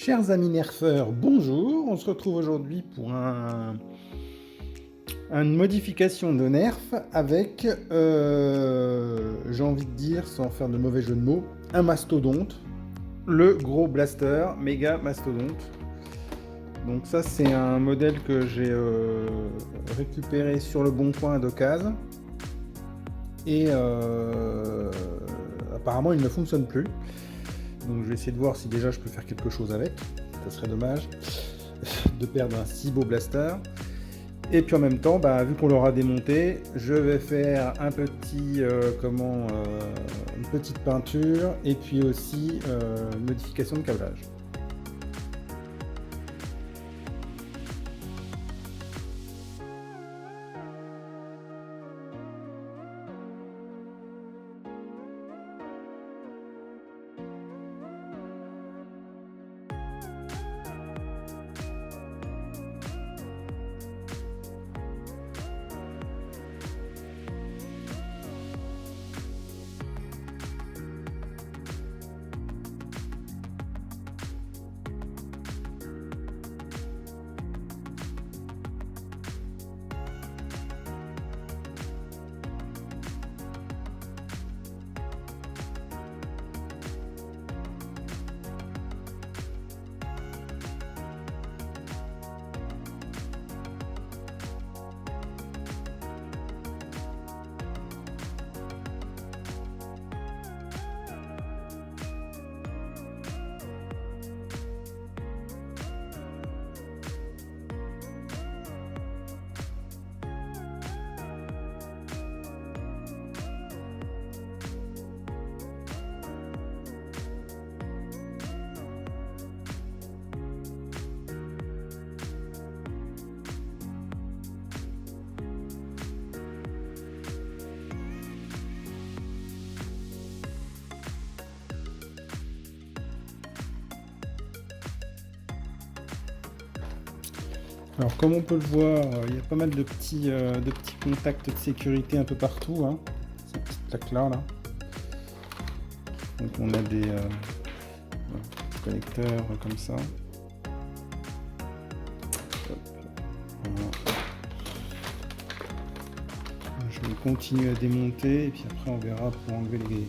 Chers amis nerfeurs, bonjour. On se retrouve aujourd'hui pour une modification de nerf avec, j'ai envie de dire, sans faire de mauvais jeu de mots, un mastodonte, le gros blaster, méga mastodonte. Donc ça c'est un modèle que j'ai récupéré sur le bon coin d'occasion et apparemment il ne fonctionne plus. Donc je vais essayer de voir si déjà je peux faire quelque chose avec. Ça serait dommage de perdre un si beau blaster. Et puis en même temps, vu qu'on l'aura démonté, je vais faire un petit, une petite peinture et puis aussi une modification de câblage. Alors comme on peut le voir, il y a pas mal de petits contacts de sécurité un peu partout, hein, ces petites plaques-là. Là. Donc on a des connecteurs comme ça. Hop, voilà. Je vais continuer à démonter et puis après on verra pour enlever les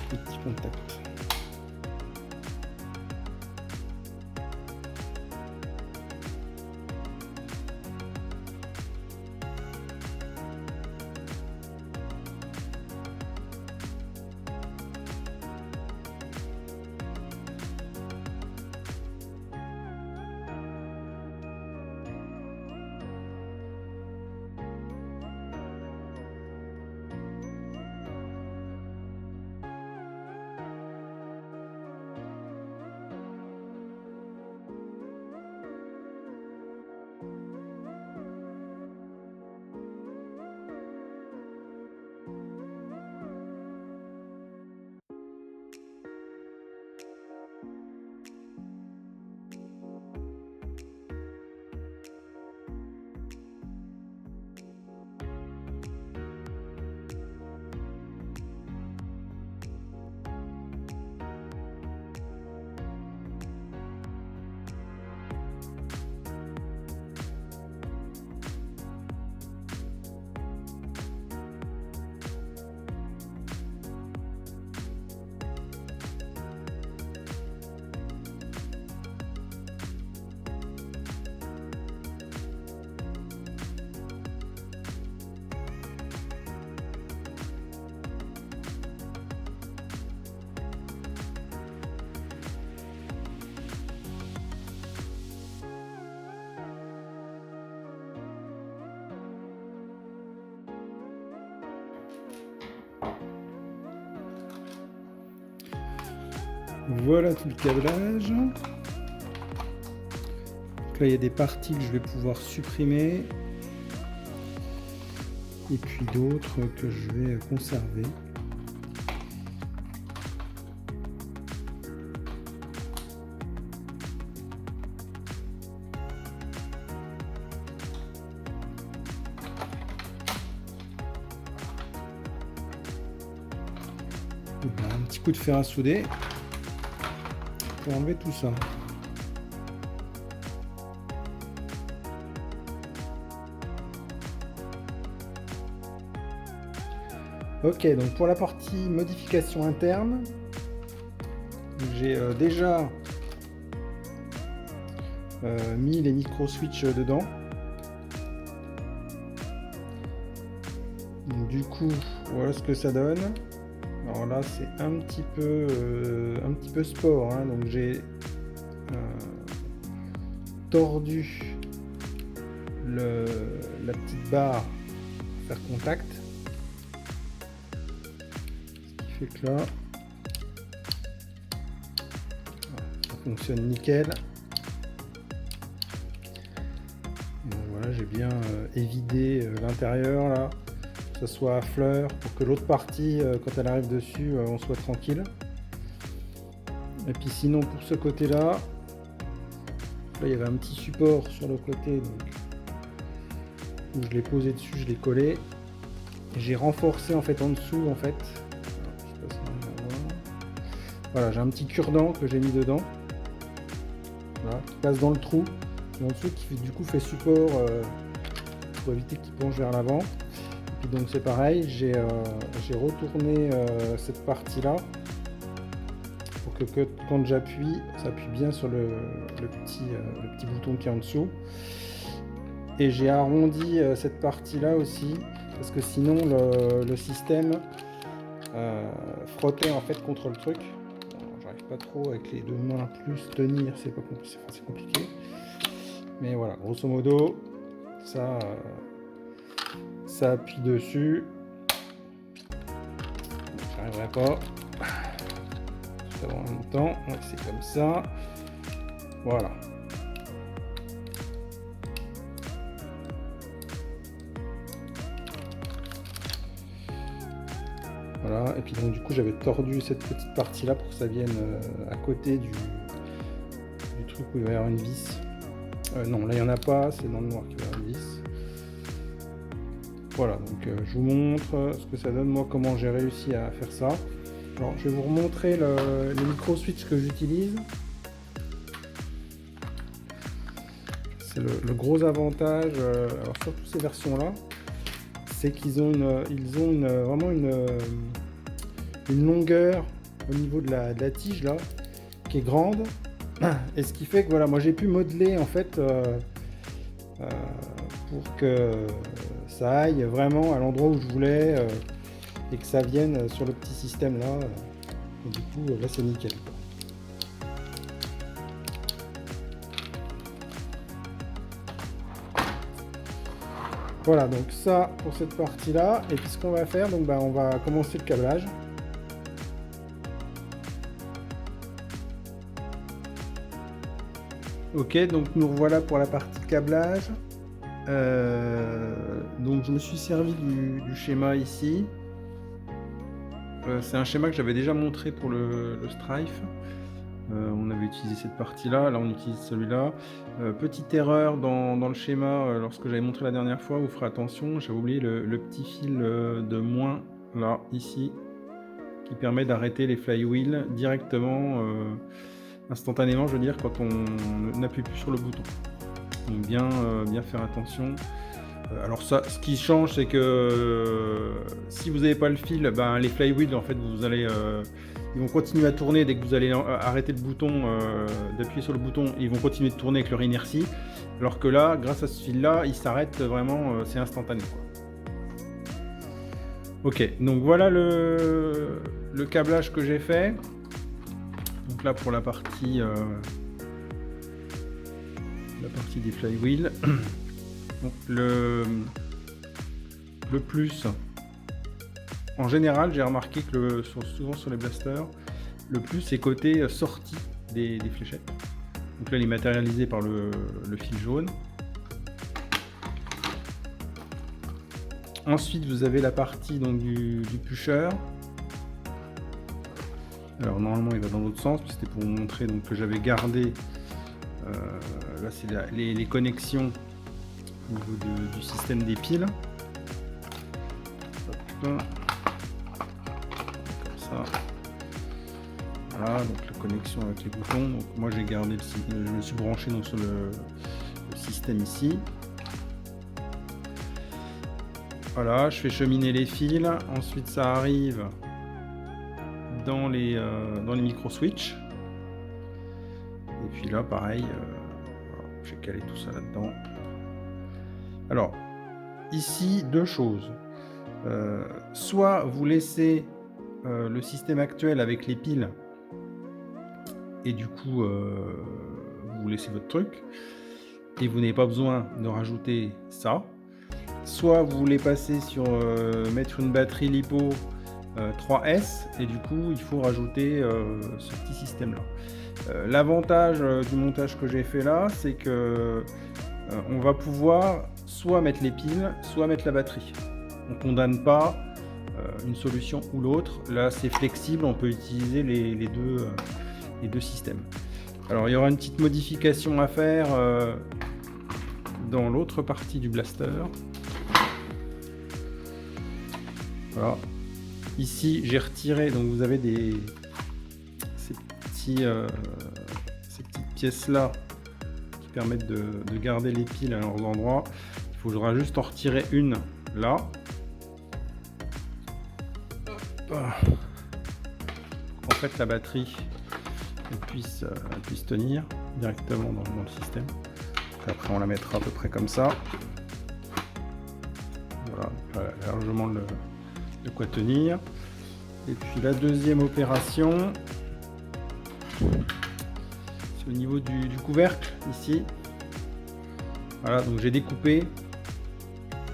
petits contacts. Voilà tout le câblage. Donc là il y a des parties que je vais pouvoir supprimer et puis d'autres que je vais conserver. Un petit coup de fer à souder. pour enlever tout ça. Ok, donc pour la partie modification interne, j'ai déjà mis les micro-switches dedans. Donc, du coup, voilà ce que ça donne. Alors là, c'est un petit peu sport, hein. Donc j'ai tordu la petite barre pour faire contact. Ce qui fait que là, ça fonctionne nickel. Donc voilà, j'ai bien évidé l'intérieur là, que ce soit à fleur, pour que l'autre partie, quand elle arrive dessus, on soit tranquille. Et puis sinon, pour ce côté-là, là, il y avait un petit support sur le côté, donc, où je l'ai posé dessus, je l'ai collé. J'ai renforcé en fait en dessous, en fait. Alors, je sais pas si on va voir. Voilà, j'ai un petit cure-dent que j'ai mis dedans. Voilà, qui passe dans le trou, et en dessous qui du coup fait support pour éviter qu'il penche vers l'avant. Et puis donc c'est pareil, j'ai retourné cette partie-là pour que quand j'appuie, ça appuie bien sur le petit bouton qui est en dessous. Et j'ai arrondi cette partie-là aussi, parce que sinon le système frottait en fait contre le truc. J'arrive pas trop avec les deux mains plus tenir, c'est compliqué. Mais voilà, grosso modo, ça appuie dessus. J'arriverai pas. En même temps, ouais, c'est comme ça. Voilà. Voilà, et puis donc du coup j'avais tordu cette petite partie là pour que ça vienne à côté du truc où il va y avoir une vis. Non, là il n'y en a pas, c'est dans le noir qu'il va y avoir une vis. Voilà, donc je vous montre ce que ça donne, moi, comment j'ai réussi à faire ça. Alors je vais vous remontrer les micro-switches que j'utilise. C'est le gros avantage, alors surtout ces versions-là, c'est qu'ils ont vraiment une longueur au niveau de la tige là, qui est grande. Et ce qui fait que voilà, moi j'ai pu modeler en fait pour que ça aille vraiment à l'endroit où je voulais et que ça vienne sur le petit système là. Et du coup là c'est nickel, quoi. Voilà, donc ça pour cette partie là. Et puis ce qu'on va faire, donc on va commencer le câblage. Ok, donc nous revoilà pour la partie câblage. Donc je me suis servi du schéma ici. C'est un schéma que j'avais déjà montré pour le Strife. On avait utilisé cette partie-là, là on utilise celui-là. Petite erreur dans le schéma, lorsque j'avais montré la dernière fois, vous ferez attention, j'avais oublié le petit fil de moins, là, ici, qui permet d'arrêter les flywheels directement, instantanément, je veux dire, quand on n'appuie plus sur le bouton. Donc bien faire attention. Alors ça, ce qui change, c'est que si vous n'avez pas le fil, les flywheels, en fait, ils vont continuer à tourner dès que vous allez arrêter le bouton, d'appuyer sur le bouton, ils vont continuer de tourner avec leur inertie. Alors que là, grâce à ce fil-là, ils s'arrêtent vraiment, c'est instantané, quoi. Ok, donc voilà le câblage que j'ai fait. Donc là, pour la partie des flywheels. Donc le plus, en général, j'ai remarqué que souvent sur les blasters, le plus est côté sortie des fléchettes. Donc là, il est matérialisé par le fil jaune. Ensuite, vous avez la partie donc, du pusher. Alors normalement, il va dans l'autre sens, c'était pour vous montrer donc, que j'avais gardé. Là, c'est les connexions au niveau du système des piles. Hop. Comme ça. Voilà, donc la connexion avec les boutons. Donc moi j'ai gardé je me suis branché donc sur le système ici. Voilà, je fais cheminer les fils. Ensuite ça arrive dans les micro-switch. Et puis là pareil, voilà, j'ai calé tout ça là-dedans. Alors ici deux choses. Soit vous laissez le système actuel avec les piles et du coup vous laissez votre truc et vous n'avez pas besoin de rajouter ça. Soit vous voulez passer sur mettre une batterie LiPo 3S et du coup il faut rajouter ce petit système là. L'avantage du montage que j'ai fait là, c'est que on va pouvoir soit mettre les piles, soit mettre la batterie. On ne condamne pas une solution ou l'autre. Là c'est flexible, on peut utiliser les deux systèmes. Alors il y aura une petite modification à faire dans l'autre partie du blaster. Voilà. Ici j'ai retiré, donc vous avez ces petites pièces là qui permettent de garder les piles à leurs endroits. Il faudra juste en retirer une là. En fait la batterie elle puisse tenir directement dans le système. Après on la mettra à peu près comme ça. Voilà, largement de quoi tenir. Et puis la deuxième opération, c'est au niveau du couvercle ici. Voilà, donc j'ai découpé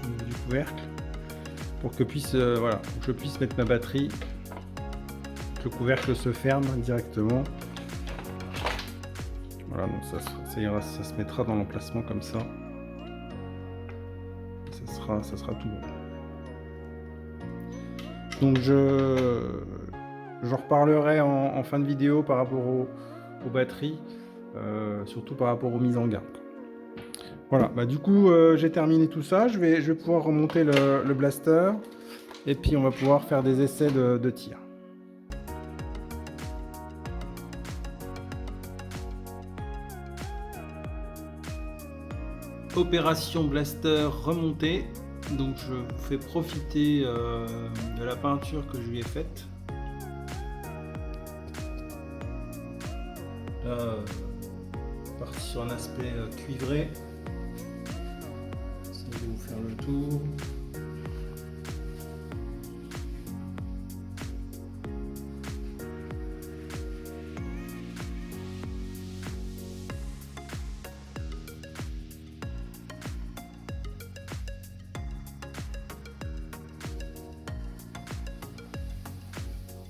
au niveau du couvercle pour que je puisse mettre ma batterie, que le couvercle se ferme directement. Voilà, donc ça se mettra dans l'emplacement comme ça. Ça sera tout bon. Donc je reparlerai en fin de vidéo par rapport aux batteries, surtout par rapport aux mises en garde. Voilà, du coup j'ai terminé tout ça, je vais pouvoir remonter le blaster et puis on va pouvoir faire des essais de tir. Opération blaster remontée. Donc je vous fais profiter de la peinture que je lui ai faite. Là, parti sur un aspect cuivré. Ça va vous faire le tour.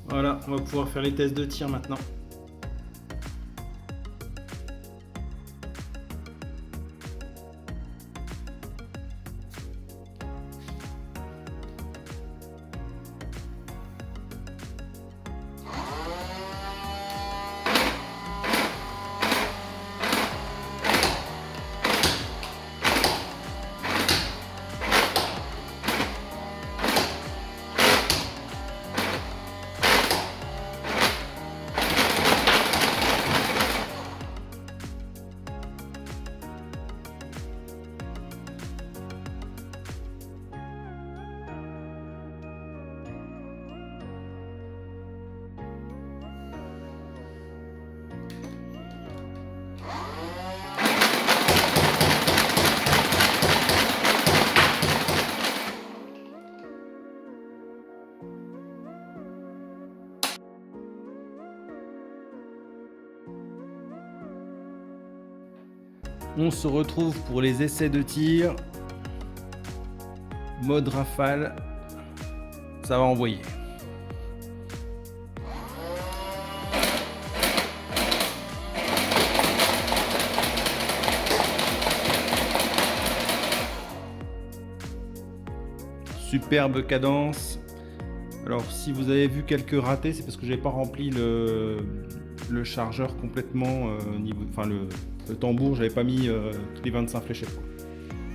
Voilà, on va pouvoir faire les tests de tir maintenant. On se retrouve pour les essais de tir. Mode rafale. Ça va envoyer. Superbe cadence. Alors si vous avez vu quelques ratés, c'est parce que j'avais pas rempli le chargeur complètement niveau, enfin le tambour, j'avais pas mis tous les 25 fléchettes.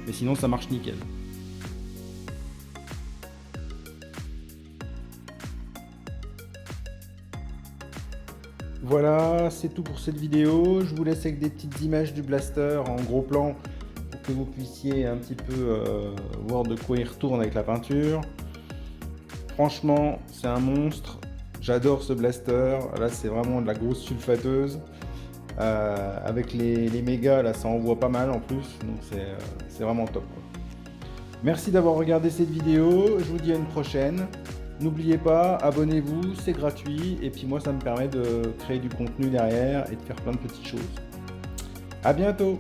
Mais sinon ça marche nickel. Voilà, c'est tout pour cette vidéo. Je vous laisse avec des petites images du blaster en gros plan pour que vous puissiez un petit peu voir de quoi il retourne avec la peinture. Franchement, c'est un monstre. J'adore ce blaster. Là, c'est vraiment de la grosse sulfateuse. Avec les mégas, là, ça envoie pas mal en plus. Donc, c'est vraiment top, quoi. Merci d'avoir regardé cette vidéo. Je vous dis à une prochaine. N'oubliez pas, abonnez-vous, c'est gratuit. Et puis moi, ça me permet de créer du contenu derrière et de faire plein de petites choses. À bientôt!